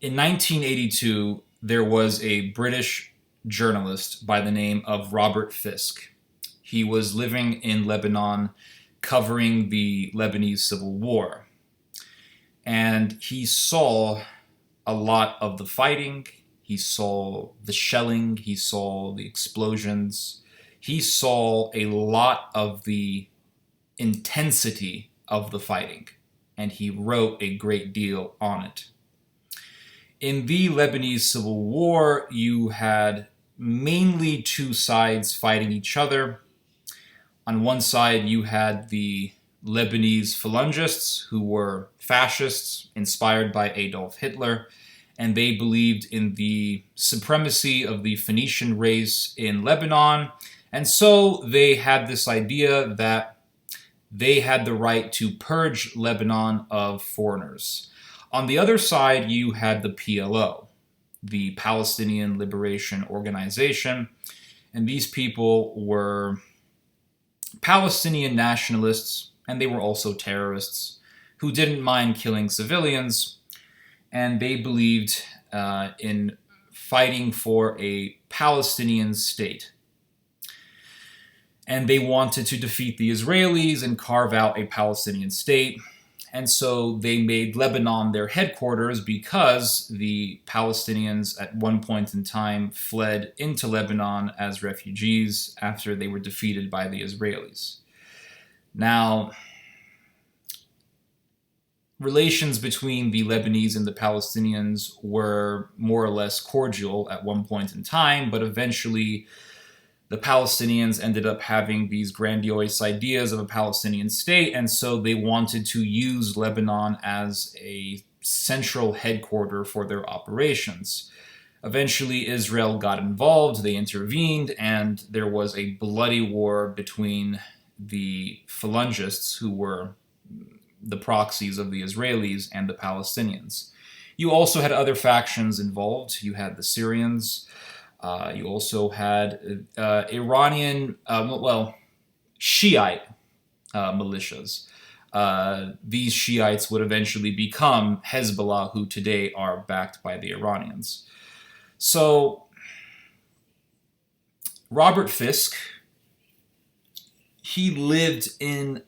In 1982, there was a British journalist by the name of Robert Fisk. He was living in Lebanon covering the Lebanese Civil War. And he saw a lot of the fighting, he saw the shelling, he saw the explosions, he saw a lot of the intensity of the fighting, and he wrote a great deal on it. In the Lebanese Civil War, you had mainly two sides fighting each other. On one side, you had the Lebanese Phalangists, who were fascists inspired by Adolf Hitler, and they believed in the supremacy of the Phoenician race in Lebanon. And so they had this idea that they had the right to purge Lebanon of foreigners. On the other side, you had the PLO, the Palestinian Liberation Organization, and these people were Palestinian nationalists, and they were also terrorists who didn't mind killing civilians, and they believed in fighting for a Palestinian state. And they wanted to defeat the Israelis and carve out a Palestinian state. And so they made Lebanon their headquarters because the Palestinians at one point in time fled into Lebanon as refugees after they were defeated by the Israelis. Now, relations between the Lebanese and the Palestinians were more or less cordial at one point in time, but eventually the Palestinians ended up having these grandiose ideas of a Palestinian state, and so they wanted to use Lebanon as a central headquarter for their operations. Eventually, Israel got involved, they intervened, and there was a bloody war between the Phalangists, who were the proxies of the Israelis, and the Palestinians. You also had other factions involved. You had the Syrians. You also had Iranian, Shiite militias. These Shiites would eventually become Hezbollah, who today are backed by the Iranians. So, Robert Fisk, he lived in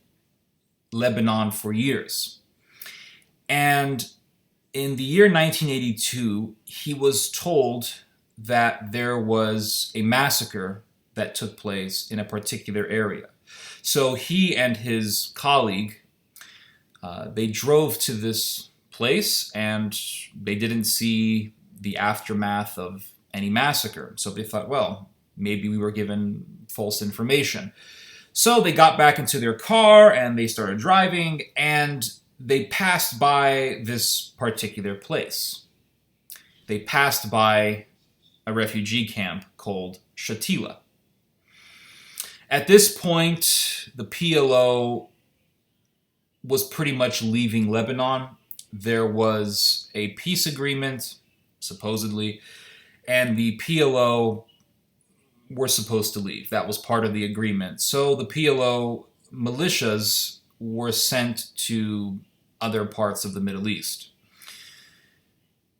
Lebanon for years. And in the year 1982, he was told that there was a massacre that took place in a particular area. So he and his colleague, they drove to this place and they didn't see the aftermath of any massacre. So they thought, well, maybe we were given false information. So they got back into their car and they started driving, and they passed by this particular place. They passed by a refugee camp called Shatila. At this point, the PLO was pretty much leaving Lebanon. There was a peace agreement, supposedly, and the PLO were supposed to leave. That was part of the agreement. So the PLO militias were sent to other parts of the Middle East.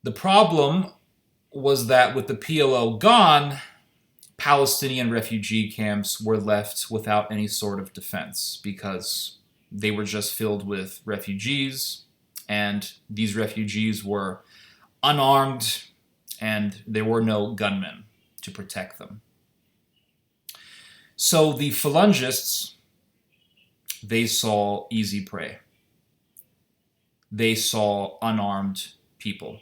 The problem was that with the PLO gone, Palestinian refugee camps were left without any sort of defense because they were just filled with refugees, and these refugees were unarmed, and there were no gunmen to protect them. So the Phalangists, they saw easy prey. They saw unarmed people.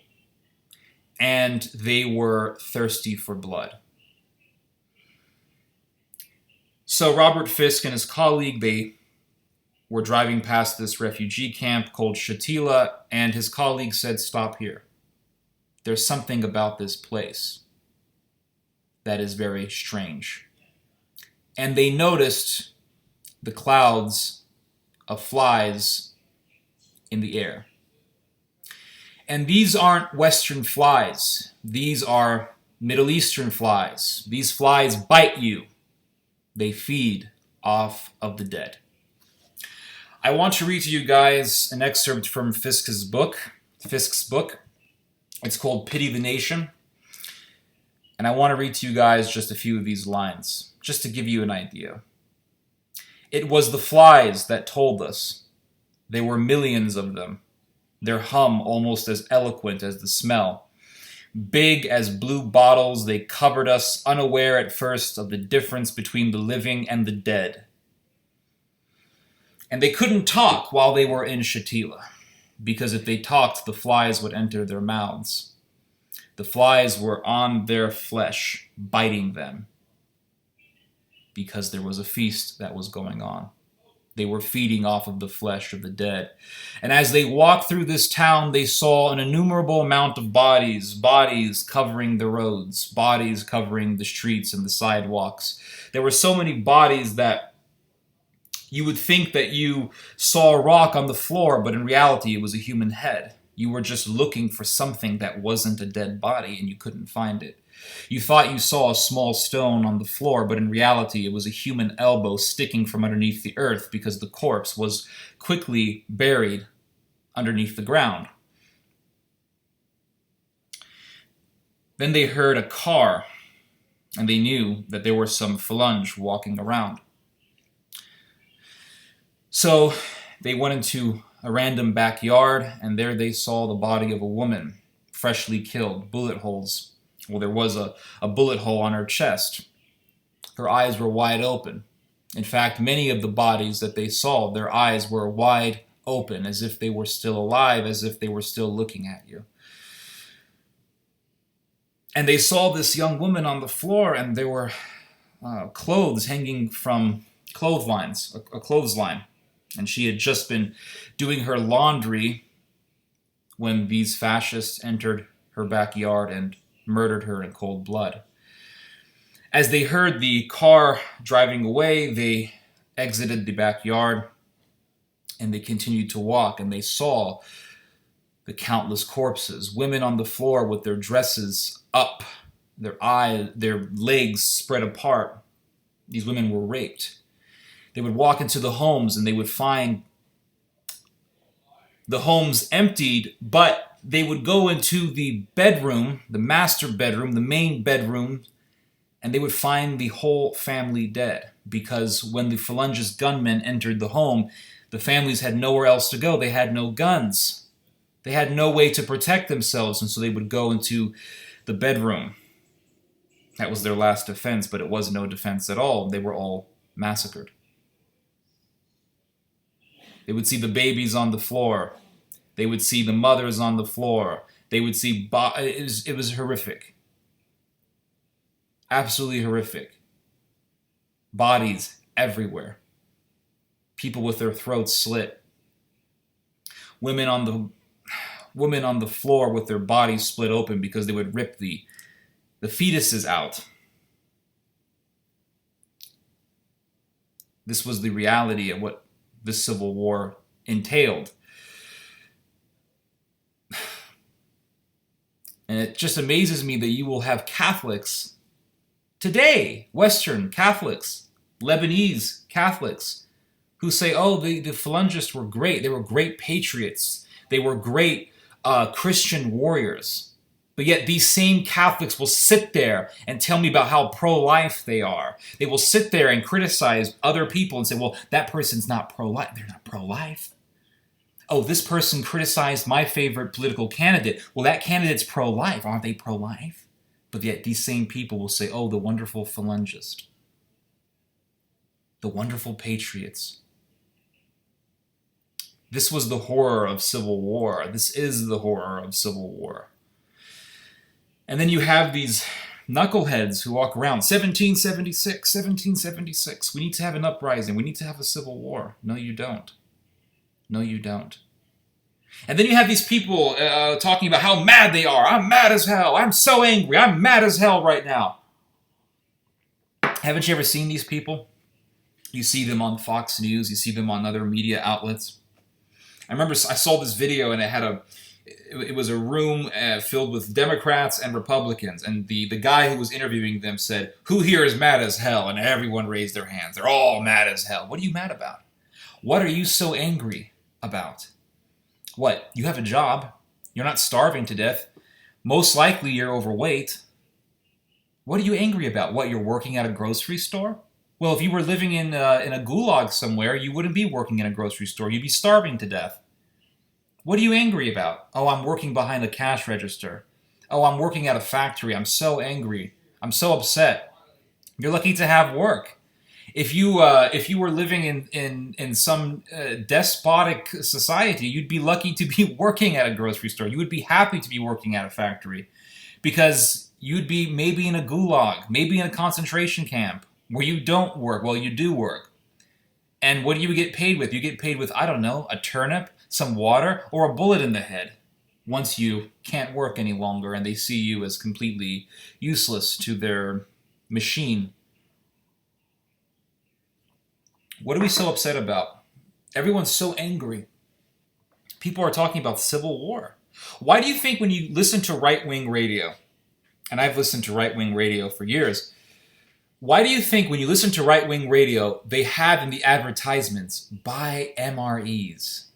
And they were thirsty for blood. So Robert Fisk and his colleague, they were driving past this refugee camp called Shatila, and his colleague said, "Stop here. There's something about this place that is very strange." And they noticed the clouds of flies in the air. And these aren't Western flies. These are Middle Eastern flies. These flies bite you. They feed off of the dead. I want to read to you guys an excerpt from Fisk's book. It's called Pity the Nation. And I want to read to you guys just a few of these lines, just to give you an idea. It was the flies that told us. There were millions of them, their hum almost as eloquent as the smell. Big as blue bottles, they covered us, unaware at first of the difference between the living and the dead. And they couldn't talk while they were in Shatila, because if they talked, the flies would enter their mouths. The flies were on their flesh, biting them, because there was a feast that was going on. They were feeding off of the flesh of the dead. And as they walked through this town, they saw an innumerable amount of bodies, bodies covering the roads, bodies covering the streets and the sidewalks. There were so many bodies that you would think that you saw a rock on the floor, but in reality it was a human head. You were just looking for something that wasn't a dead body and you couldn't find it. You thought you saw a small stone on the floor, but in reality it was a human elbow sticking from underneath the earth because the corpse was quickly buried underneath the ground. Then they heard a car, and they knew that there were some phalange walking around. So they went into a random backyard, and there they saw the body of a woman, freshly killed, bullet holes. Well, there was a bullet hole on her chest. Her eyes were wide open. In fact, many of the bodies that they saw, their eyes were wide open, as if they were still alive, as if they were still looking at you. And they saw this young woman on the floor, and there were clothes hanging from clotheslines, a clothesline. And she had just been doing her laundry when these fascists entered her backyard and murdered her in cold blood. As they heard the car driving away, they exited the backyard and they continued to walk, and they saw the countless corpses, women on the floor with their dresses up, their legs spread apart. These women were raped. They would walk into the homes and they would find the homes emptied, but they would go into the bedroom, the master bedroom, the main bedroom, and they would find the whole family dead. Because when the Phalangist gunmen entered the home, the families had nowhere else to go. They had no guns. They had no way to protect themselves, and so they would go into the bedroom. That was their last defense, but it was no defense at all. They were all massacred. They would see the babies on the floor. They would see the mothers on the floor. They would see... It was horrific. Absolutely horrific. Bodies everywhere. People with their throats slit. Women on the floor with their bodies split open because they would rip the fetuses out. This was the reality of what this civil war entailed. And it just amazes me that you will have Catholics today, Western Catholics, Lebanese Catholics, who say, oh, the Phalangists were great. They were great patriots. They were great Christian warriors. But yet these same Catholics will sit there and tell me about how pro-life they are. They will sit there and criticize other people and say, well, that person's not pro-life. They're not pro-life. Oh, this person criticized my favorite political candidate. Well, that candidate's pro-life. Aren't they pro-life? But yet these same people will say, oh, the wonderful Phalangist. The wonderful patriots. This was the horror of civil war. This is the horror of civil war. And then you have these knuckleheads who walk around, 1776, 1776. We need to have an uprising. We need to have a civil war. No, you don't. No, you don't. And then you have these people talking about how mad they are. I'm mad as hell. I'm so angry. I'm mad as hell right now. Haven't you ever seen these people? You see them on Fox News. You see them on other media outlets. I remember I saw this video and it was a room filled with Democrats and Republicans. And the guy who was interviewing them said, who here is mad as hell? And everyone raised their hands. They're all mad as hell. What are you mad about? What are you so angry about? What? You have a job. You're not starving to death. Most likely you're overweight. What are you angry about? What, you're working at a grocery store? Well, if you were living in a gulag somewhere, you wouldn't be working in a grocery store. You'd be starving to death. What are you angry about? Oh, I'm working behind the cash register. Oh, I'm working at a factory. I'm so angry. I'm so upset. You're lucky to have work. If you were living in some despotic society, you'd be lucky to be working at a grocery store. You would be happy to be working at a factory, because you'd be maybe in a gulag, maybe in a concentration camp where you don't work. Well, you do work. And what do you get paid with? You get paid with, I don't know, a turnip, some water, or a bullet in the head once you can't work any longer and they see you as completely useless to their machine. What are we so upset about? Everyone's so angry. People are talking about civil war. Why do you think when you listen to right-wing radio, and I've listened to right-wing radio for years, why do you think when you listen to right-wing radio, they have in the advertisements, buy MREs?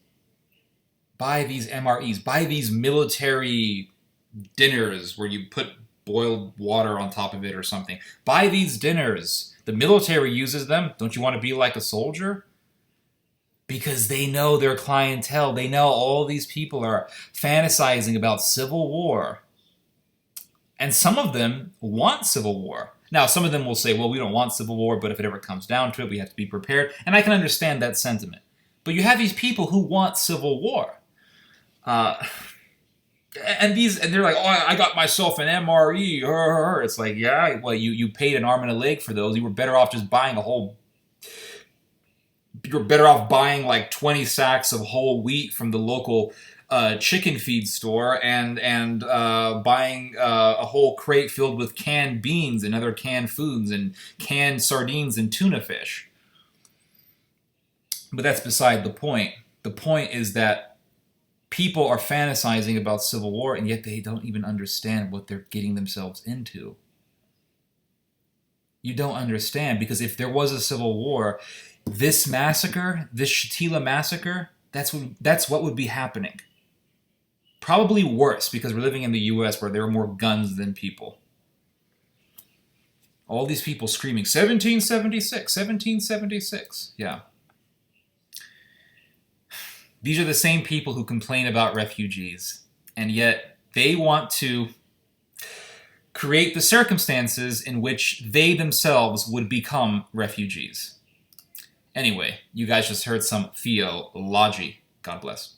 Buy these MREs. Buy these military dinners where you put boiled water on top of it or something. Buy these dinners. The military uses them. Don't you want to be like a soldier? Because they know their clientele. They know all these people are fantasizing about civil war. And some of them want civil war. Now, some of them will say, well, we don't want civil war, but if it ever comes down to it, we have to be prepared. And I can understand that sentiment. But you have these people who want civil war. And they're like, oh, I got myself an MRE. It's like, yeah, well, you paid an arm and a leg for those. You were better off just buying you're better off buying like 20 sacks of whole wheat from the local chicken feed store and buying a whole crate filled with canned beans and other canned foods and canned sardines and tuna fish. But that's beside the point. The point is that people are fantasizing about civil war, and yet they don't even understand what they're getting themselves into. You don't understand, because if there was a civil war, this massacre, this Shatila massacre, that's what would be happening. Probably worse, because we're living in the US where there are more guns than people. All these people screaming, 1776, 1776. Yeah. These are the same people who complain about refugees, and yet they want to create the circumstances in which they themselves would become refugees. Anyway, you guys just heard some theology. God bless.